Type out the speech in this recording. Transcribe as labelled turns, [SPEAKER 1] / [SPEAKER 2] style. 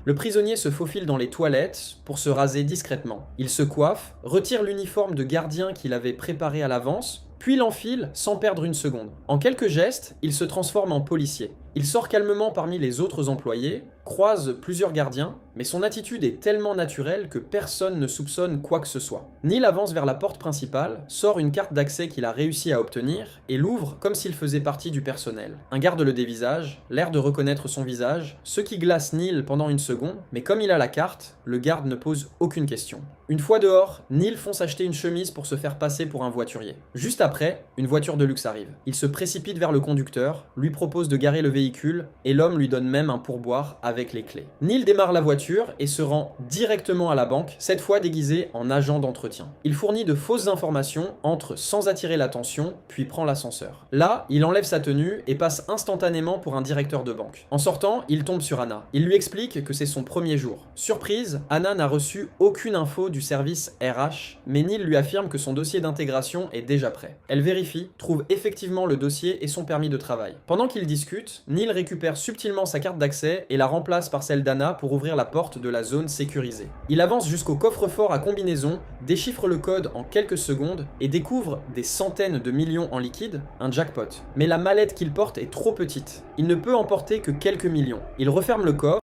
[SPEAKER 1] Le prisonnier se faufile dans les toilettes pour se raser discrètement. Il se coiffe, retire l'uniforme de gardien qu'il avait préparé à l'avance, puis l'enfile sans perdre une seconde. En quelques gestes, il se transforme en policier. Il sort calmement parmi les autres employés, croise plusieurs gardiens, mais son attitude est tellement naturelle que personne ne soupçonne quoi que ce soit. Neil avance vers la porte principale, sort une carte d'accès qu'il a réussi à obtenir, et l'ouvre comme s'il faisait partie du personnel. Un garde le dévisage, l'air de reconnaître son visage, ce qui glace Neil pendant une seconde, mais comme il a la carte, le garde ne pose aucune question. Une fois dehors, Neil fonce acheter une chemise pour se faire passer pour un voiturier. Juste après, une voiture de luxe arrive. Il se précipite vers le conducteur, lui propose de garer le véhicule, et l'homme lui donne même un pourboire avec les clés. Neil démarre la voiture et se rend directement à la banque, cette fois déguisé en agent d'entretien. Il fournit de fausses informations, entre sans attirer l'attention, puis prend l'ascenseur. Là, il enlève sa tenue et passe instantanément pour un directeur de banque. En sortant, il tombe sur Anna. Il lui explique que c'est son premier jour. Surprise, Anna n'a reçu aucune info du service RH, mais Neil lui affirme que son dossier d'intégration est déjà prêt. Elle vérifie, trouve effectivement le dossier et son permis de travail. Pendant qu'ils discutent, Neil récupère subtilement sa carte d'accès et la remplace par celle d'Anna pour ouvrir la porte de la zone sécurisée. Il avance jusqu'au coffre-fort à combinaison, déchiffre le code en quelques secondes et découvre des centaines de millions en liquide, un jackpot. Mais la mallette qu'il porte est trop petite. Il ne peut emporter que quelques millions. Il referme le coffre,